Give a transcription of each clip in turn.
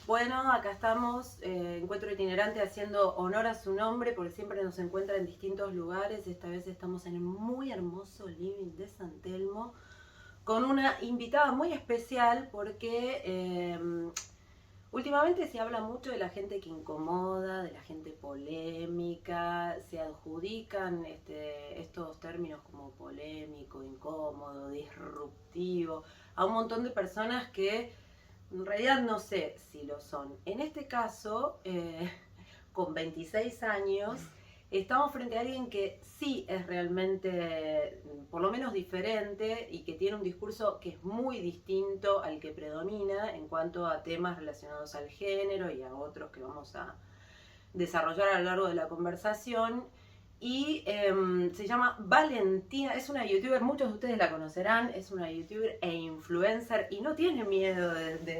Bueno, acá estamos, Encuentro Itinerante, haciendo honor a su nombre, porque siempre nos encuentra en distintos lugares. Esta vez estamos en el muy hermoso living de San Telmo, con una invitada muy especial, porque últimamente se habla mucho de la gente que incomoda, de la gente polémica, se adjudican estos términos como polémico, incómodo, disruptivo, a un montón de personas que en realidad no sé si lo son. En este caso, con 26 años, estamos frente a alguien que sí es realmente, por lo menos diferente, y que tiene un discurso que es muy distinto al que predomina en cuanto a temas relacionados al género y a otros que vamos a desarrollar a lo largo de la conversación. Y se llama Valentina, es una youtuber, muchos de ustedes la conocerán, es una youtuber e influencer y no tiene miedo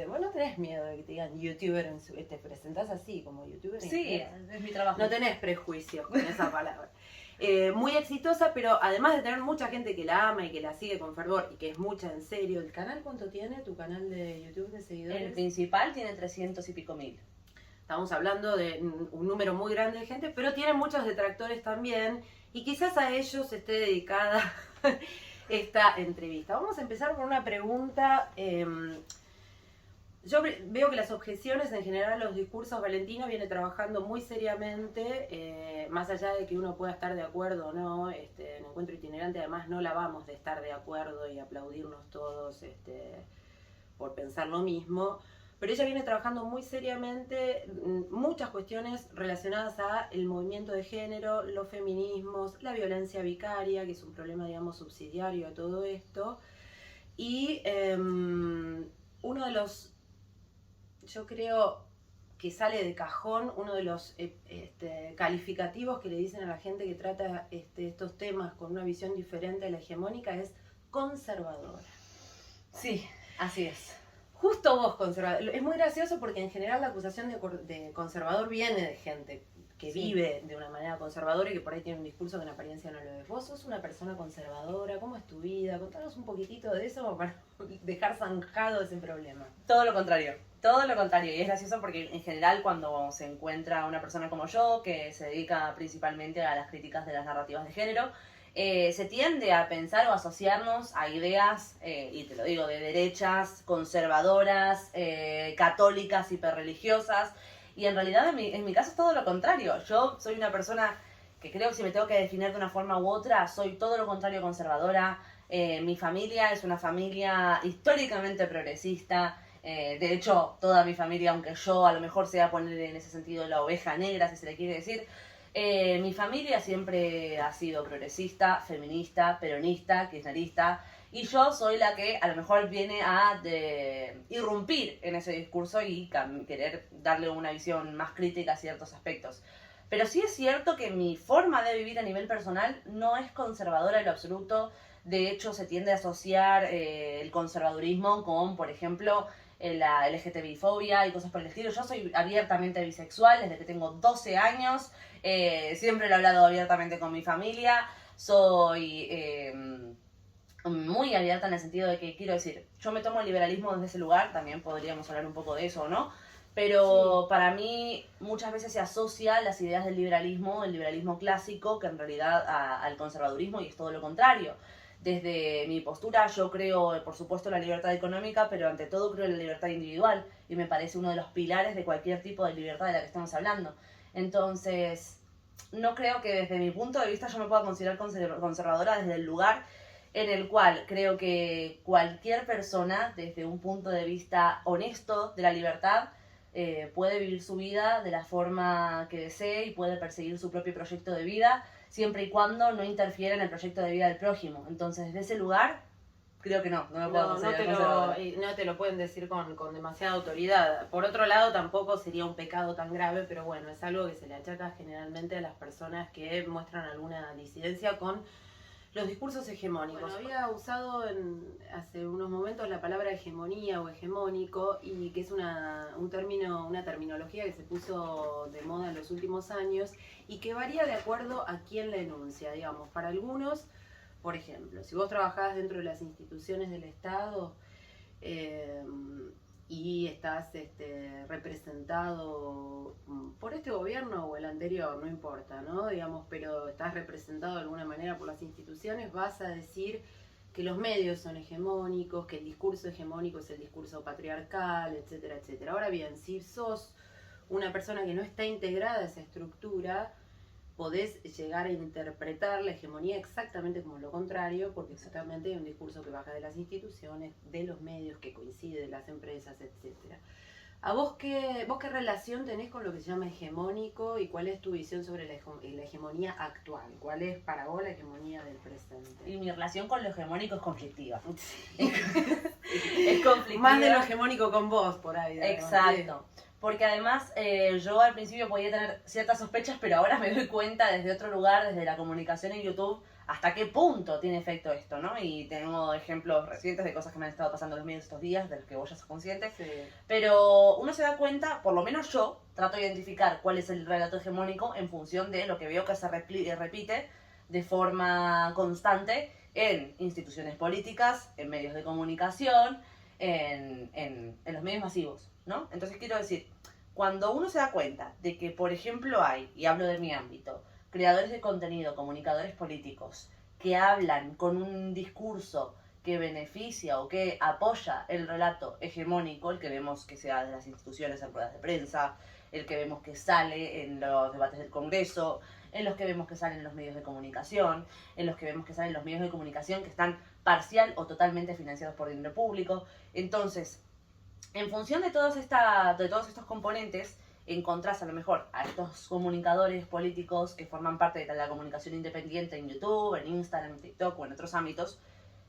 vos no tenés miedo de que te digan youtuber, te presentás así como youtuber. Sí, es mi trabajo. No tenés prejuicios con esa palabra. Muy exitosa, pero además de tener mucha gente que la ama y que la sigue con fervor y que es mucha en serio. ¿El canal cuánto tiene, tu canal de YouTube de seguidores? El principal tiene 300 y pico mil. Estamos hablando de un número muy grande de gente, pero tiene muchos detractores también, y quizás a ellos esté dedicada esta entrevista. Vamos a empezar con una pregunta. Yo veo que las objeciones, en general, los discursos, Valentina viene trabajando muy seriamente, más allá de que uno pueda estar de acuerdo o no. En Encuentro Itinerante, además, no la vamos de estar de acuerdo y aplaudirnos todos por pensar lo mismo. Pero ella viene trabajando muy seriamente muchas cuestiones relacionadas a el movimiento de género, los feminismos, la violencia vicaria, que es un problema, digamos, subsidiario a todo esto. Y uno de los, yo creo que sale de cajón, uno de los calificativos que le dicen a la gente que trata estos temas con una visión diferente a la hegemónica es conservadora. Sí, así es. Justo vos, conservador. Es muy gracioso porque en general la acusación de conservador viene de gente que vive de una manera conservadora y que por ahí tiene un discurso que en apariencia no lo es. Vos sos una persona conservadora, ¿cómo es tu vida? Contanos un poquitito de eso para dejar zanjado ese problema. Todo lo contrario. Todo lo contrario. Y es gracioso porque en general cuando se encuentra una persona como yo, que se dedica principalmente a las críticas de las narrativas de género, se tiende a pensar o asociarnos a ideas, y te lo digo, de derechas, conservadoras, católicas, hiperreligiosas, y en realidad en mi caso es todo lo contrario. Yo soy una persona que creo que si me tengo que definir de una forma u otra, soy todo lo contrario conservadora. Mi familia es una familia históricamente progresista. De hecho, toda mi familia, aunque yo a lo mejor sea poner en ese sentido la oveja negra, si se le quiere decir, mi familia siempre ha sido progresista, feminista, peronista, kirchnerista, y yo soy la que a lo mejor viene a irrumpir en ese discurso y querer darle una visión más crítica a ciertos aspectos. Pero sí es cierto que mi forma de vivir a nivel personal no es conservadora en lo absoluto. De hecho, se tiende a asociar el conservadurismo con, por ejemplo, la LGTBI-fobia y cosas por el estilo. Yo soy abiertamente bisexual desde que tengo 12 años. Siempre lo he hablado abiertamente con mi familia. Soy muy abierta en el sentido de que, quiero decir, yo me tomo el liberalismo desde ese lugar. También podríamos hablar un poco de eso, ¿no? Pero sí, para mí muchas veces se asocia las ideas del liberalismo, el liberalismo clásico, que en realidad al conservadurismo, y es todo lo contrario. Desde mi postura yo creo, por supuesto, la libertad económica, pero ante todo creo en la libertad individual, y me parece uno de los pilares de cualquier tipo de libertad de la que estamos hablando. Entonces, no creo que desde mi punto de vista yo me pueda considerar conservadora desde el lugar en el cual creo que cualquier persona, desde un punto de vista honesto de la libertad, puede vivir su vida de la forma que desee y puede perseguir su propio proyecto de vida, siempre y cuando no interfiera en el proyecto de vida del prójimo. Entonces, desde ese lugar, creo que no me puedo considerar conservadora. No te lo pueden decir con demasiada autoridad. Por otro lado, tampoco sería un pecado tan grave, pero bueno, es algo que se le achaca generalmente a las personas que muestran alguna disidencia con los discursos hegemónicos. Bueno, había usado hace unos momentos la palabra hegemonía o hegemónico, y que es un término, una terminología que se puso de moda en los últimos años y que varía de acuerdo a quién la enuncia. Digamos, para algunos, por ejemplo, si vos trabajás dentro de las instituciones del Estado, y estás representado por este gobierno o el anterior, no importa, ¿no? Digamos, pero estás representado de alguna manera por las instituciones, vas a decir que los medios son hegemónicos, que el discurso hegemónico es el discurso patriarcal, etcétera, etcétera. Ahora bien, si sos una persona que no está integrada a esa estructura, podés llegar a interpretar la hegemonía exactamente como lo contrario, porque exactamente hay un discurso que baja de las instituciones, de los medios, que coincide, de las empresas, etcétera. ¿A vos qué relación tenés con lo que se llama hegemónico y cuál es tu visión sobre la hegemonía actual? ¿Cuál es para vos la hegemonía del presente? Y mi relación con lo hegemónico es conflictiva. Sí. Es conflictiva. Más de lo hegemónico con vos, por ahí. Exacto. Porque además yo al principio podía tener ciertas sospechas, pero ahora me doy cuenta desde otro lugar, desde la comunicación en YouTube, hasta qué punto tiene efecto esto, ¿no? Y tengo ejemplos recientes de cosas que me han estado pasando en los medios estos días, de los que vos ya sos consciente. Sí. Pero uno se da cuenta, por lo menos yo, trato de identificar cuál es el relato hegemónico en función de lo que veo que se repite de forma constante en instituciones políticas, en medios de comunicación, en los medios masivos, ¿no? Entonces quiero decir, cuando uno se da cuenta de que, por ejemplo, hay, y hablo de mi ámbito, creadores de contenido, comunicadores políticos, que hablan con un discurso que beneficia o que apoya el relato hegemónico, el que vemos que sea de las instituciones en ruedas de prensa, el que vemos que sale en los debates del Congreso, en los que vemos que salen en los medios de comunicación, en los que vemos que salen los medios de comunicación que están parcial o totalmente financiados por dinero público. Entonces, en función de todos estos componentes, encontrás a lo mejor a estos comunicadores políticos que forman parte de la comunicación independiente en YouTube, en Instagram, en TikTok o en otros ámbitos,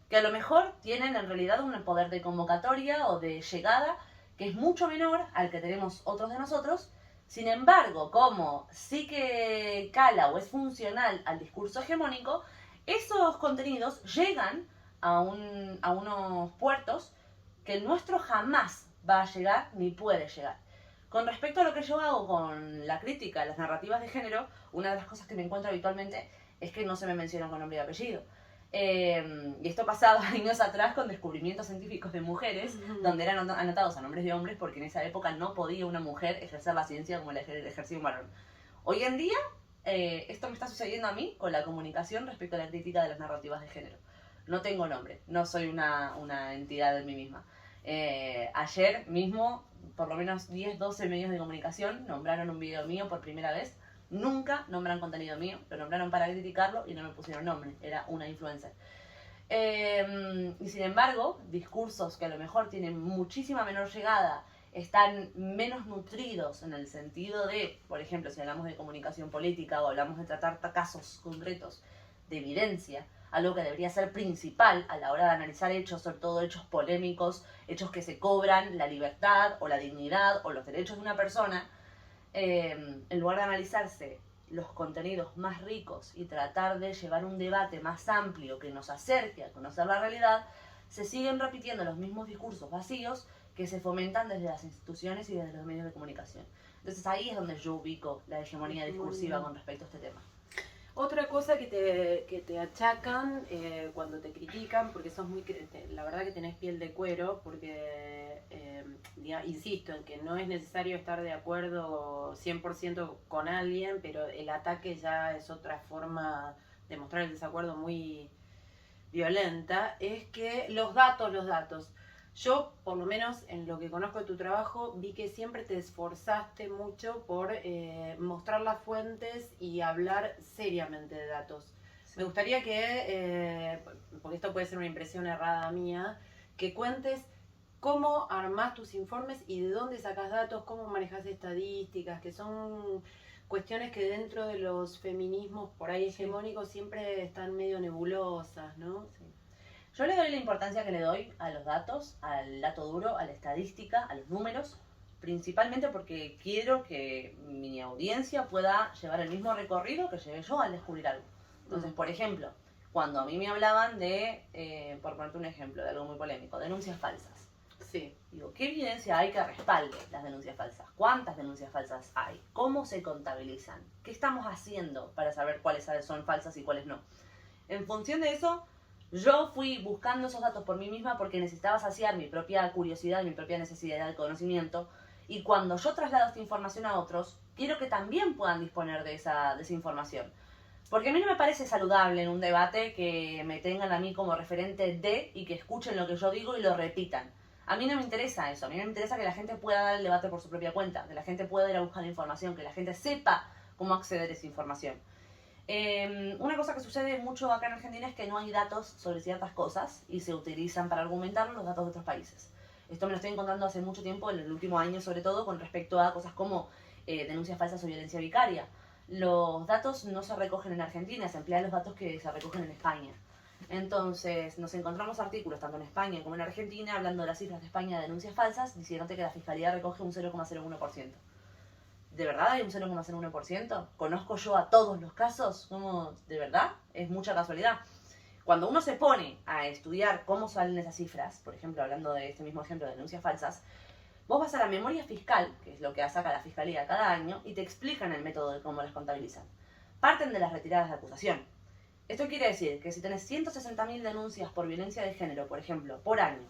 que a lo mejor tienen en realidad un poder de convocatoria o de llegada que es mucho menor al que tenemos otros de nosotros. Sin embargo, como sí que cala o es funcional al discurso hegemónico, esos contenidos llegan a unos puertos que el nuestro jamás va a llegar ni puede llegar. Con respecto a lo que yo hago con la crítica a las narrativas de género, una de las cosas que me encuentro habitualmente es que no se me menciona con nombre y apellido. Y esto pasaba años atrás con descubrimientos científicos de mujeres, donde eran anotados a nombres de hombres, porque en esa época no podía una mujer ejercer la ciencia como la ejercía un varón. Hoy en día, esto me está sucediendo a mí con la comunicación respecto a la crítica de las narrativas de género. No tengo nombre, no soy una entidad de mí misma. Ayer mismo, por lo menos 10, 12 medios de comunicación nombraron un video mío por primera vez. Nunca nombran contenido mío, lo nombraron para criticarlo y no me pusieron nombre, era una influencer. Y sin embargo, discursos que a lo mejor tienen muchísima menor llegada, están menos nutridos en el sentido de, por ejemplo, si hablamos de comunicación política o hablamos de tratar casos concretos de evidencia, algo que debería ser principal a la hora de analizar hechos, sobre todo hechos polémicos, hechos que se cobran la libertad o la dignidad o los derechos de una persona, en lugar de analizarse los contenidos más ricos y tratar de llevar un debate más amplio que nos acerque a conocer la realidad, se siguen repitiendo los mismos discursos vacíos que se fomentan desde las instituciones y desde los medios de comunicación. Entonces ahí es donde yo ubico la hegemonía discursiva con respecto a este tema. Otra cosa que te achacan cuando te critican, porque sos la verdad que tenés piel de cuero, porque insisto en que no es necesario estar de acuerdo 100% con alguien, pero el ataque ya es otra forma de mostrar el desacuerdo muy violenta, es que los datos. Yo, por lo menos en lo que conozco de tu trabajo, vi que siempre te esforzaste mucho por mostrar las fuentes y hablar seriamente de datos. Sí. Me gustaría que, porque esto puede ser una impresión errada mía, que cuentes cómo armás tus informes y de dónde sacas datos, cómo manejas estadísticas, que son cuestiones que dentro de los feminismos por ahí hegemónicos siempre están medio nebulosas, ¿no? Sí. Yo le doy la importancia que le doy a los datos, al dato duro, a la estadística, a los números, principalmente porque quiero que mi audiencia pueda llevar el mismo recorrido que llevé yo al descubrir algo. Entonces, por ejemplo, cuando a mí me hablaban de, por ponerte un ejemplo, de algo muy polémico, denuncias falsas. Sí. Digo, ¿qué evidencia hay que respalde las denuncias falsas? ¿Cuántas denuncias falsas hay? ¿Cómo se contabilizan? ¿Qué estamos haciendo para saber cuáles son falsas y cuáles no? En función de eso, Yo fui buscando esos datos por mí misma porque necesitaba saciar mi propia curiosidad, mi propia necesidad de conocimiento. Y cuando yo traslado esta información a otros, quiero que también puedan disponer de esa información. Porque a mí no me parece saludable en un debate que me tengan a mí como referente de y que escuchen lo que yo digo y lo repitan. A mí no me interesa eso, a mí me interesa que la gente pueda dar el debate por su propia cuenta, que la gente pueda ir a buscar información, que la gente sepa cómo acceder a esa información. Una cosa que sucede mucho acá en Argentina es que no hay datos sobre ciertas cosas y se utilizan para argumentar los datos de otros países. Esto me lo estoy encontrando hace mucho tiempo, en el último año sobre todo, con respecto a cosas como denuncias falsas o violencia vicaria. Los datos no se recogen en Argentina, se emplean los datos que se recogen en España. Entonces nos encontramos artículos tanto en España como en Argentina hablando de las cifras de España de denuncias falsas, diciéndote que la Fiscalía recoge un 0,01%. ¿De verdad hay un 0,01%? ¿Conozco yo a todos los casos? ¿Cómo? ¿De verdad? Es mucha casualidad. Cuando uno se pone a estudiar cómo salen esas cifras, por ejemplo, hablando de este mismo ejemplo de denuncias falsas, vos vas a la memoria fiscal, que es lo que saca la Fiscalía cada año, y te explican el método de cómo las contabilizan. Parten de las retiradas de acusación. Esto quiere decir que si tenés 160.000 denuncias por violencia de género, por ejemplo, por año,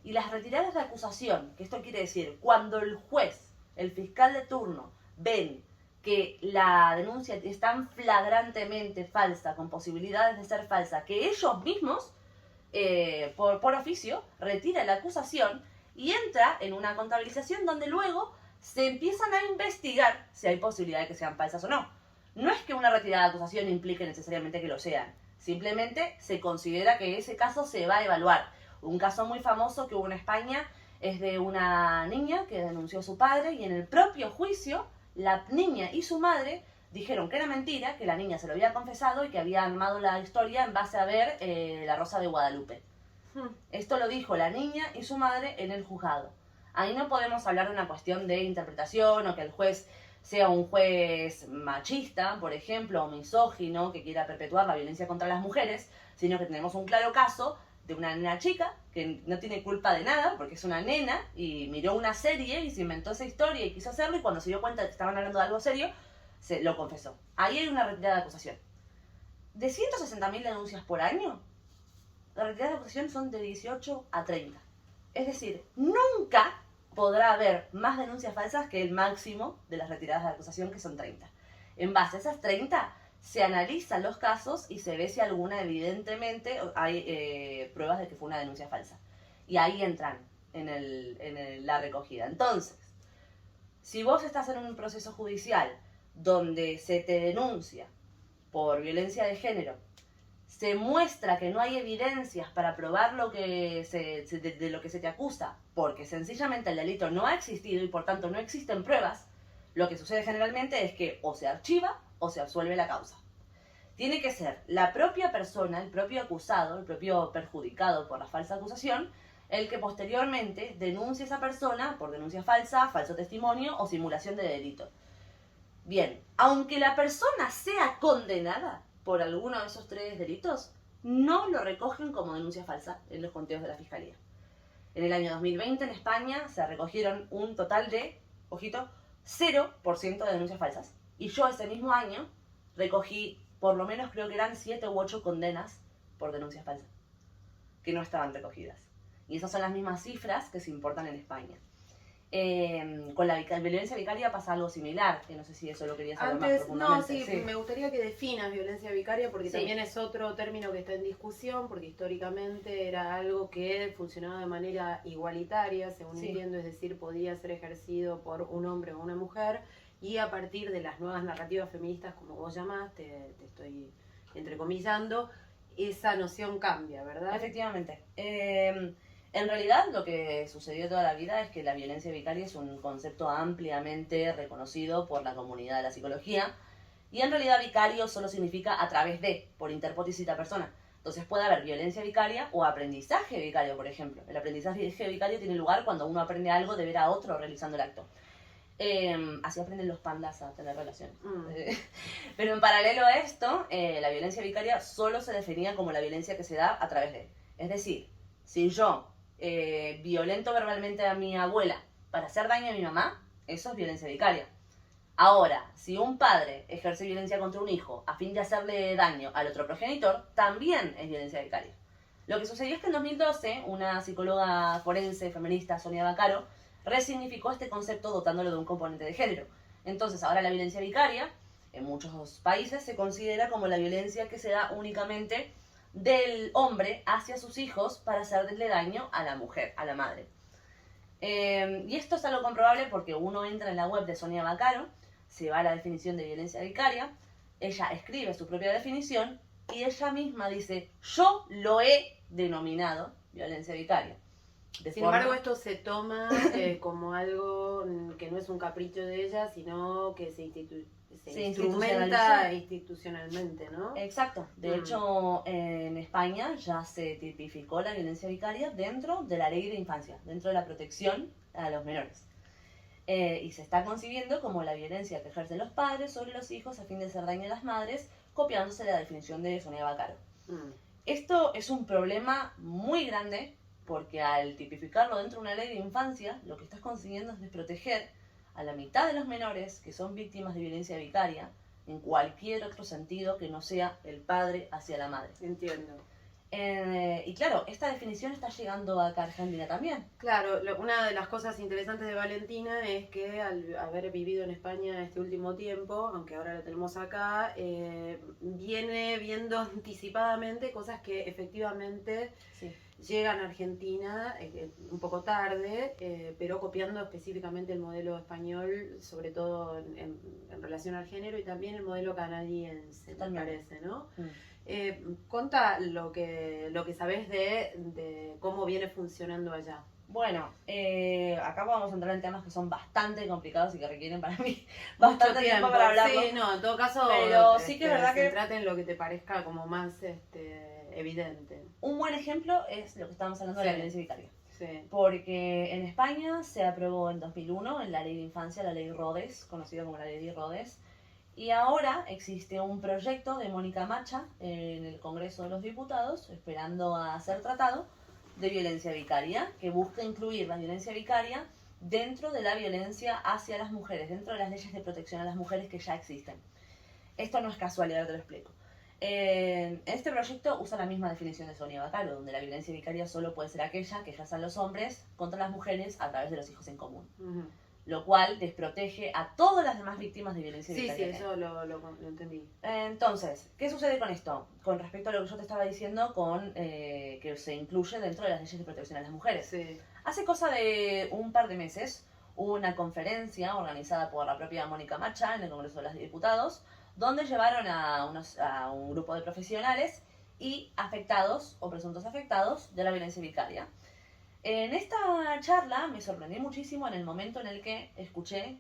y las retiradas de acusación, que esto quiere decir cuando el juez, el fiscal de turno, ven que la denuncia es tan flagrantemente falsa, con posibilidades de ser falsa, que ellos mismos, por oficio, retiran la acusación y entra en una contabilización donde luego se empiezan a investigar si hay posibilidad de que sean falsas o no. No es que una retirada de acusación implique necesariamente que lo sean, simplemente se considera que ese caso se va a evaluar. Un caso muy famoso que hubo en España es de una niña que denunció a su padre y en el propio juicio la niña y su madre dijeron que era mentira, que la niña se lo había confesado y que había armado la historia en base a ver La Rosa de Guadalupe. Esto lo dijo la niña y su madre en el juzgado. Ahí no podemos hablar de una cuestión de interpretación o que el juez sea un juez machista, por ejemplo, o misógino, que quiera perpetuar la violencia contra las mujeres, sino que tenemos un claro caso de una nena chica que no tiene culpa de nada, porque es una nena, y miró una serie y se inventó esa historia y quiso hacerlo, y cuando se dio cuenta de que estaban hablando de algo serio, se lo confesó. Ahí hay una retirada de acusación. De 160.000 denuncias por año, las retiradas de acusación son de 18 a 30. Es decir, nunca podrá haber más denuncias falsas que el máximo de las retiradas de acusación, que son 30. En base a esas 30, se analizan los casos y se ve si alguna, evidentemente, hay pruebas de que fue una denuncia falsa. Y ahí entran en la recogida. Entonces, si vos estás en un proceso judicial donde se te denuncia por violencia de género, se muestra que no hay evidencias para probar lo que de lo que se te acusa, porque sencillamente el delito no ha existido y por tanto no existen pruebas, lo que sucede generalmente es que o se archiva o se absuelve la causa. Tiene que ser la propia persona, el propio acusado, el propio perjudicado por la falsa acusación, el que posteriormente denuncie a esa persona por denuncia falsa, falso testimonio o simulación de delito. Bien, aunque la persona sea condenada por alguno de esos 3 delitos, no lo recogen como denuncia falsa en los conteos de la Fiscalía. En el año 2020 en España se recogieron un total de, ojito, 0% de denuncias falsas. Y yo ese mismo año recogí, por lo menos creo que eran 7 u 8 condenas por denuncias falsas, que no estaban recogidas. Y esas son las mismas cifras que se importan en España. Con la violencia vicaria pasa algo similar, que no sé si eso lo querías saber más profundamente. No, sí, me gustaría que definas violencia vicaria porque también es otro término que está en discusión, porque históricamente era algo que funcionaba de manera igualitaria, según entiendo, es decir, podía ser ejercido por un hombre o una mujer, y a partir de las nuevas narrativas feministas, como vos llamás, te estoy entrecomillando, esa noción cambia, ¿verdad? Efectivamente. En realidad lo que sucedió toda la vida es que la violencia vicaria es un concepto ampliamente reconocido por la comunidad de la psicología, y en realidad vicario solo significa a través de, por interpósita persona. Entonces puede haber violencia vicaria o aprendizaje vicario, por ejemplo. El aprendizaje vicario tiene lugar cuando uno aprende algo de ver a otro realizando el acto. Así aprenden los pandas a tener relaciones. Pero en paralelo a esto, la violencia vicaria solo se definía como la violencia que se da a través de. Es decir, si yo violento verbalmente a mi abuela para hacer daño a mi mamá, eso es violencia vicaria. Ahora, si un padre ejerce violencia contra un hijo a fin de hacerle daño al otro progenitor, también es violencia vicaria. Lo que sucedió es que en 2012, una psicóloga forense feminista, Sonia Vaccaro, resignificó este concepto dotándolo de un componente de género. Entonces, ahora la violencia vicaria, en muchos países, se considera como la violencia que se da únicamente del hombre hacia sus hijos para hacerle daño a la mujer, a la madre. Y esto es algo comprobable porque uno entra en la web de Sonia Vaccaro, se va a la definición de violencia vicaria, ella escribe su propia definición y ella misma dice, yo lo he denominado violencia vicaria. Sin embargo, esto se toma como algo que no es un capricho de ella, sino que se instrumenta institucionalmente, ¿no? Exacto. De hecho, en España ya se tipificó la violencia vicaria dentro de la ley de infancia, dentro de la protección a los menores. Y se está concibiendo como la violencia que ejercen los padres sobre los hijos a fin de hacer daño a las madres, copiándose la definición de Sonia Vaccaro. Esto es un problema muy grande porque al tipificarlo dentro de una ley de infancia, lo que estás consiguiendo es desproteger a la mitad de los menores que son víctimas de violencia vicaria en cualquier otro sentido que no sea el padre hacia la madre. Entiendo. Y claro, esta definición está llegando acá a Argentina también. Claro, una de las cosas interesantes de Valentina es que al haber vivido en España este último tiempo, aunque ahora la tenemos acá, viene viendo anticipadamente cosas que efectivamente llegan a Argentina un poco tarde, pero copiando específicamente el modelo español, sobre todo en relación al género, y también el modelo canadiense, me parece, ¿no? Contá lo que sabés de cómo viene funcionando allá. Bueno, acá vamos a entrar en temas que son bastante complicados y que requieren para mí bastante tiempo para hablarlo. Sí, no, en todo caso, pero sí que es verdad que trate en lo que te parezca como más evidente. Un buen ejemplo es lo que estábamos hablando de la violencia vicaria. Sí. Porque en España se aprobó en 2001 en la ley de infancia, la ley Rodés, conocida como la ley Rodés, y ahora existe un proyecto de Mónica Macha en el Congreso de los Diputados, esperando a ser tratado, de violencia vicaria, que busca incluir la violencia vicaria dentro de la violencia hacia las mujeres, dentro de las leyes de protección a las mujeres que ya existen. Esto no es casualidad, te lo explico. Este proyecto usa la misma definición de Sonia Vaccaro, donde la violencia vicaria solo puede ser aquella que ejerzan los hombres contra las mujeres a través de los hijos en común. Lo cual desprotege a todas las demás víctimas de violencia vicaria. Sí, eso lo entendí. Entonces, ¿qué sucede con esto? Con respecto a lo que yo te estaba diciendo, con que se incluye dentro de las leyes de protección a las mujeres. Sí. Hace cosa de un par de meses hubo una conferencia organizada por la propia Mónica Macha en el Congreso de los Diputados, donde llevaron a un grupo de profesionales y afectados o presuntos afectados de la violencia vicaria. En esta charla me sorprendí muchísimo en el momento en el que escuché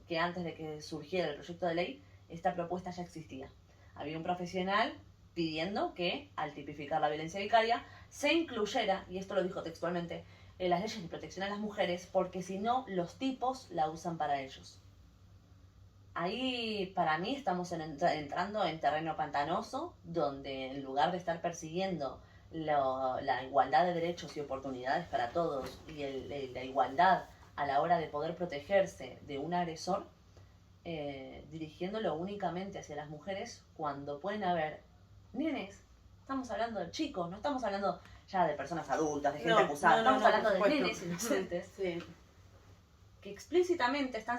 que antes de que surgiera el proyecto de ley, esta propuesta ya existía. Había un profesional pidiendo que, al tipificar la violencia vicaria, se incluyera, y esto lo dijo textualmente, en las leyes de protección a las mujeres, porque si no, los tipos la usan para ellos. Ahí, para mí, estamos entrando en terreno pantanoso, donde en lugar de estar persiguiendo la igualdad de derechos y oportunidades para todos y la igualdad a la hora de poder protegerse de un agresor, dirigiéndolo únicamente hacia las mujeres cuando pueden haber nenes. Estamos hablando de chicos, no estamos hablando ya de personas adultas, de gente acusada, estamos hablando de nenes inocentes que explícitamente están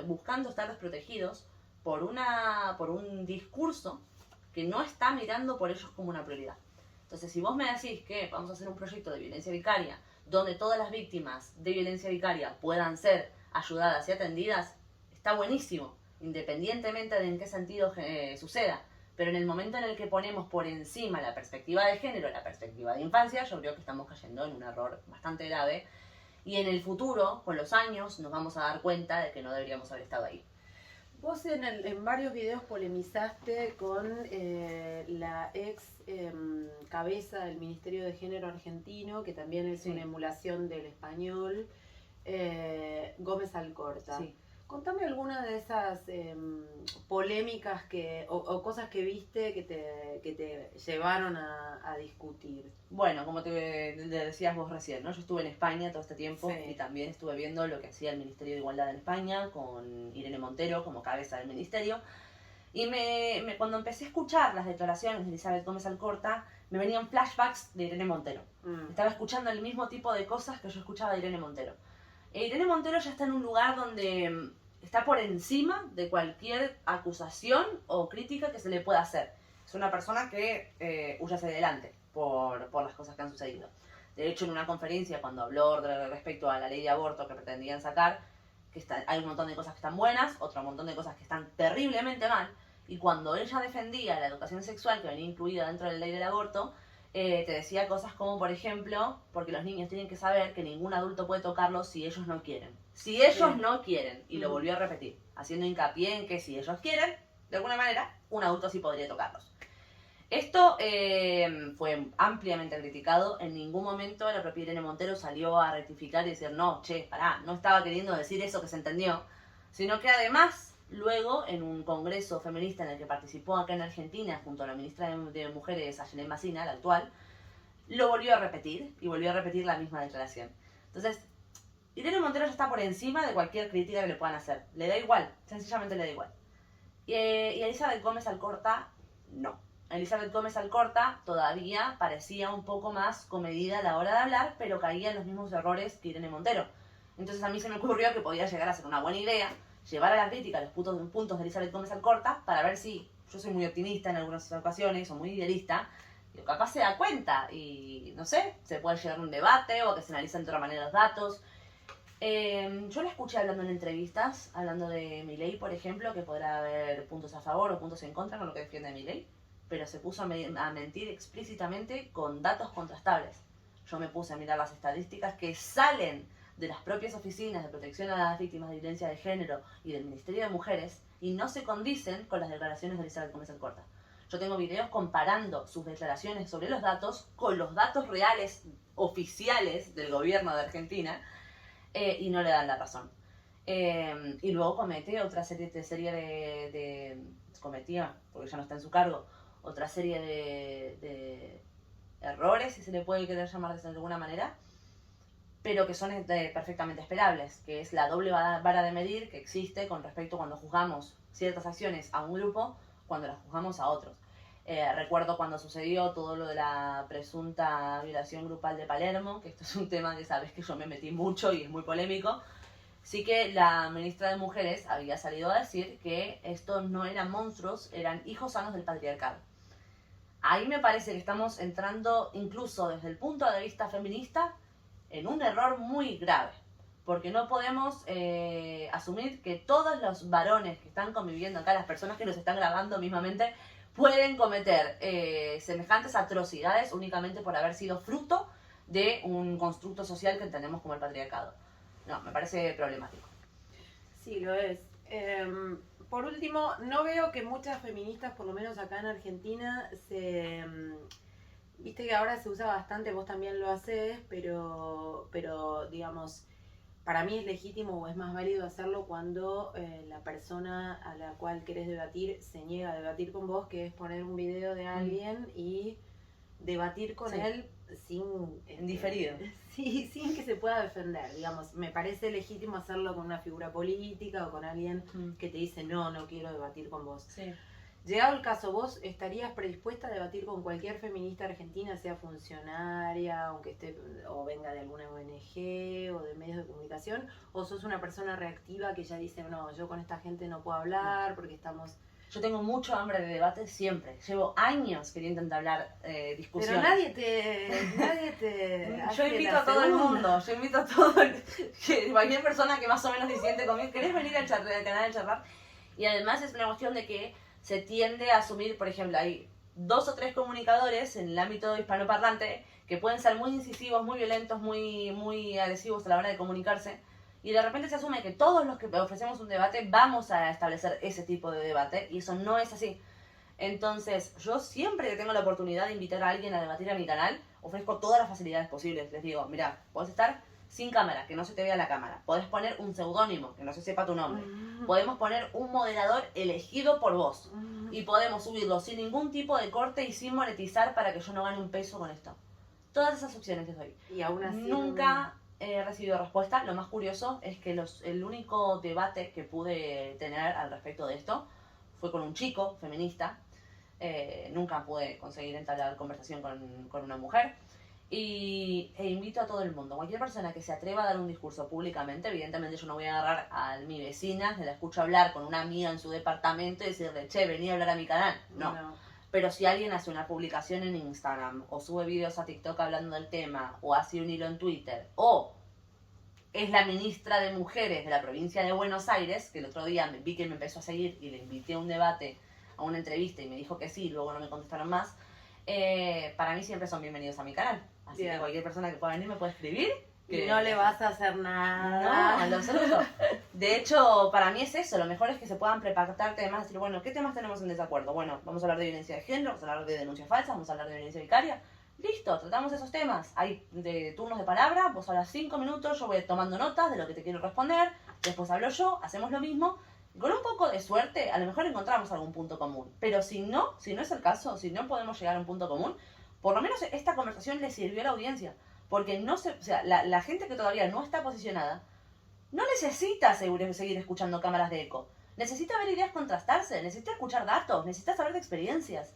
buscando estar desprotegidos por un discurso que no está mirando por ellos como una prioridad. Entonces, si vos me decís que vamos a hacer un proyecto de violencia vicaria donde todas las víctimas de violencia vicaria puedan ser ayudadas y atendidas, está buenísimo, independientemente de en qué sentido suceda. Pero en el momento en el que ponemos por encima la perspectiva de género, la perspectiva de infancia, yo creo que estamos cayendo en un error bastante grave. Y en el futuro, con los años, nos vamos a dar cuenta de que no deberíamos haber estado ahí. Vos en varios videos polemizaste con la ex cabeza del Ministerio de Género argentino, que también es una emulación del español, Gómez Alcorta. Sí. Contame alguna de esas polémicas o cosas que viste que te llevaron a discutir. Bueno, como te decías vos recién, ¿no? Yo estuve en España todo este tiempo Sí. y también estuve viendo lo que hacía el Ministerio de Igualdad en España con Irene Montero como cabeza del ministerio. Y cuando empecé a escuchar las declaraciones de Elizabeth Gómez Alcorta, me venían flashbacks de Irene Montero. Estaba escuchando el mismo tipo de cosas que yo escuchaba de Irene Montero. Irene Montero ya está en un lugar donde está por encima de cualquier acusación o crítica que se le pueda hacer. Es una persona que huye hacia adelante por las cosas que han sucedido. De hecho, en una conferencia, cuando habló respecto a la ley de aborto que pretendían sacar, hay un montón de cosas que están buenas, otro montón de cosas que están terriblemente mal, y cuando ella defendía la educación sexual que venía incluida dentro de la ley del aborto, te decía cosas como, por ejemplo, porque los niños tienen que saber que ningún adulto puede tocarlos si ellos no quieren. Si ellos no quieren, y lo volvió a repetir, haciendo hincapié en que si ellos quieren, de alguna manera, un adulto sí podría tocarlos. Esto fue ampliamente criticado. En ningún momento la propia Irene Montero salió a rectificar y decir, no, che, pará, no estaba queriendo decir eso que se entendió, sino que además, luego, en un congreso feminista en el que participó acá en Argentina, junto a la ministra de Mujeres, Ayelen Macina, la actual, lo volvió a repetir, y volvió a repetir la misma declaración. Entonces, Irene Montero ya está por encima de cualquier crítica que le puedan hacer. Le da igual, sencillamente le da igual. Y Elizabeth Gómez Alcorta, no. Elizabeth Gómez Alcorta todavía parecía un poco más comedida a la hora de hablar, pero caía en los mismos errores que Irene Montero. Entonces a mí se me ocurrió que podía llegar a ser una buena idea llevar a la crítica los puntos de Elizabeth Gómez Alcorta para ver si yo soy muy optimista en algunas ocasiones o muy idealista, y capaz se da cuenta y, no sé, se puede llegar a un debate o a que se analicen de otra manera los datos. Yo la escuché hablando en entrevistas, hablando de Milei, por ejemplo, que podrá haber puntos a favor o puntos en contra con lo que defiende Milei, pero se puso a mentir explícitamente con datos contrastables. Yo me puse a mirar las estadísticas que salen de las propias oficinas de protección a las víctimas de violencia de género y del Ministerio de Mujeres y no se condicen con las declaraciones de Elizabeth Gómez Alcorta. Yo tengo videos comparando sus declaraciones sobre los datos con los datos reales oficiales del gobierno de Argentina y no le dan la razón. Y luego comete otra serie cometía, porque ya no está en su cargo, otra serie de errores, si se le puede querer llamar de alguna manera, pero que son perfectamente esperables, que es la doble vara de medir que existe con respecto cuando juzgamos ciertas acciones a un grupo, cuando las juzgamos a otros. Recuerdo cuando sucedió todo lo de la presunta violación grupal de Palermo, que esto es un tema que sabes que yo me metí mucho y es muy polémico. Sí que la ministra de Mujeres había salido a decir que estos no eran monstruos, eran hijos sanos del patriarcado. Ahí me parece que estamos entrando, incluso desde el punto de vista feminista, en un error muy grave. Porque no podemos asumir que todos los varones que están conviviendo acá, las personas que nos están grabando mismamente, pueden cometer semejantes atrocidades únicamente por haber sido fruto de un constructo social que entendemos como el patriarcado. No, me parece problemático. Sí, lo es. Por último, no veo que muchas feministas, por lo menos acá en Argentina, viste que ahora se usa bastante, vos también lo haces, pero digamos, para mí es legítimo o es más válido hacerlo cuando la persona a la cual querés debatir se niega a debatir con vos, que es poner un video de alguien y debatir con él sin... diferido. Sí, sin que se pueda defender, digamos. Me parece legítimo hacerlo con una figura política o con alguien que te dice no quiero debatir con vos. Sí. Llegado el caso, ¿vos estarías predispuesta a debatir con cualquier feminista argentina, sea funcionaria, aunque esté o venga de alguna ONG o de medios de comunicación? ¿O sos una persona reactiva que ya dice, no, yo con esta gente no puedo hablar porque estamos... Yo tengo mucho hambre de debate siempre. Llevo años queriendo entablar discusiones. Pero nadie te yo invito a todo el mundo. Yo invito a cualquier persona que más o menos disiente conmigo. ¿Querés venir al canal de charlar? Y además es una cuestión de que se tiende a asumir, por ejemplo, hay 2 o 3 comunicadores en el ámbito hispanoparlante que pueden ser muy incisivos, muy violentos, muy agresivos a la hora de comunicarse. Y de repente se asume que todos los que ofrecemos un debate vamos a establecer ese tipo de debate, y eso no es así. Entonces, yo siempre que tengo la oportunidad de invitar a alguien a debatir a mi canal, ofrezco todas las facilidades posibles. Les digo, mira, podés estar sin cámara, que no se te vea la cámara. Podés poner un seudónimo, que no se sepa tu nombre. Podemos poner un moderador elegido por vos. Y podemos subirlo sin ningún tipo de corte y sin monetizar para que yo no gane un peso con esto. Todas esas opciones les doy. Y aún así Nunca he recibido respuesta. Lo más curioso es que el único debate que pude tener al respecto de esto fue con un chico feminista. Nunca pude conseguir entablar conversación con una mujer. E invito a todo el mundo, cualquier persona que se atreva a dar un discurso públicamente. Evidentemente yo no voy a agarrar a mi vecina, que la escucho hablar con una amiga en su departamento y decirle, che, vení a hablar a mi canal. No. Pero si alguien hace una publicación en Instagram o sube videos a TikTok hablando del tema o hace un hilo en Twitter o es la ministra de Mujeres de la provincia de Buenos Aires, que el otro día vi que me empezó a seguir y le invité a un debate, a una entrevista y me dijo que sí, luego no me contestaron más, para mí siempre son bienvenidos a mi canal. Así que cualquier persona que pueda venir me puede escribir. Y no le vas a hacer nada. No, en lo absoluto. De hecho, para mí es eso. Lo mejor es que se puedan prepactar temas. Decir, bueno, ¿qué temas tenemos en desacuerdo? Bueno, vamos a hablar de violencia de género, vamos a hablar de denuncia falsa, vamos a hablar de violencia vicaria. Listo, tratamos esos temas. Hay de turnos de palabra, vos hablas 5 minutos, yo voy tomando notas de lo que te quiero responder, después hablo yo, hacemos lo mismo. Con un poco de suerte, a lo mejor encontramos algún punto común. Pero si no es el caso, si no podemos llegar a un punto común, por lo menos esta conversación le sirvió a la audiencia. Porque la gente que todavía no está posicionada no necesita seguir escuchando cámaras de eco. Necesita ver ideas contrastarse, necesita escuchar datos, necesita saber de experiencias.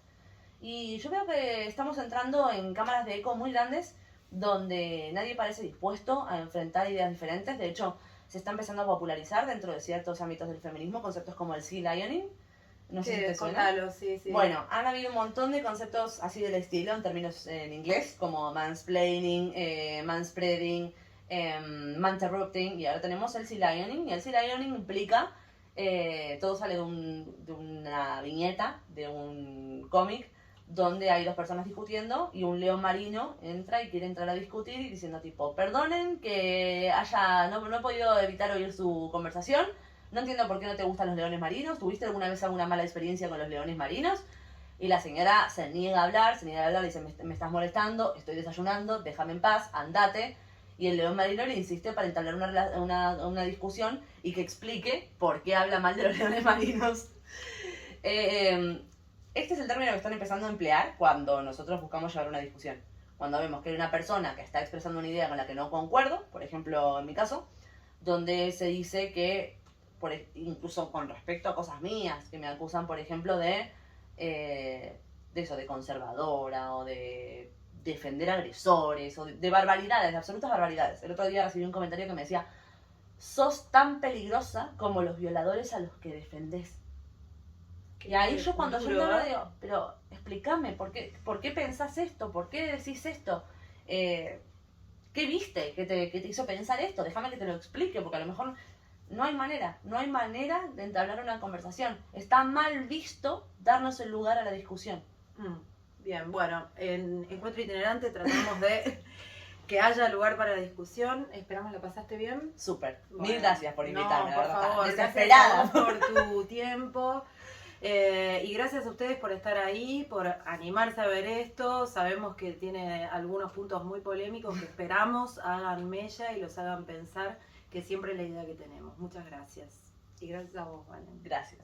Y yo veo que estamos entrando en cámaras de eco muy grandes donde nadie parece dispuesto a enfrentar ideas diferentes. De hecho, se está empezando a popularizar dentro de ciertos ámbitos del feminismo conceptos como el sea lioning. No sé si te suena. Contalo, sí. Bueno, han habido un montón de conceptos así del estilo en términos en inglés, como mansplaining, manspreading, manterrupting, y ahora tenemos el sea lioning. Y el sea lioning implica, todo sale de una viñeta, de un cómic, donde hay dos personas discutiendo y un león marino entra y quiere entrar a discutir y diciendo tipo, perdonen que no he podido evitar oír su conversación. No entiendo por qué no te gustan los leones marinos. ¿Tuviste alguna vez alguna mala experiencia con los leones marinos? Y la señora se niega a hablar, dice, me estás molestando, estoy desayunando, déjame en paz, andate. Y el león marino le insiste para entablar una discusión y que explique por qué habla mal de los leones marinos. Este es el término que están empezando a emplear cuando nosotros buscamos llevar una discusión. Cuando vemos que hay una persona que está expresando una idea con la que no concuerdo, por ejemplo, en mi caso, donde se dice que incluso con respecto a cosas mías, que me acusan, por ejemplo, de conservadora, o de defender agresores, o de barbaridades, de absolutas barbaridades. El otro día recibí un comentario que me decía, sos tan peligrosa como los violadores a los que defendés. Y ahí yo cuando yo entro digo, pero explícame, ¿por qué pensás esto? ¿Por qué decís esto? ¿Qué viste que te hizo pensar esto? Déjame que te lo explique, porque a lo mejor no hay manera de entablar una conversación. Está mal visto darnos el lugar a la discusión. Bien, bueno, en Encuentro Itinerante tratamos de que haya lugar para la discusión. Esperamos la pasaste bien. Súper. Bueno, mil gracias por invitarme. No, por favor, desesperada por tu tiempo. Y gracias a ustedes por estar ahí, por animarse a ver esto. Sabemos que tiene algunos puntos muy polémicos que esperamos hagan mella y los hagan pensar, que siempre es la idea que tenemos. Muchas gracias. Y gracias a vos, Valen. Gracias.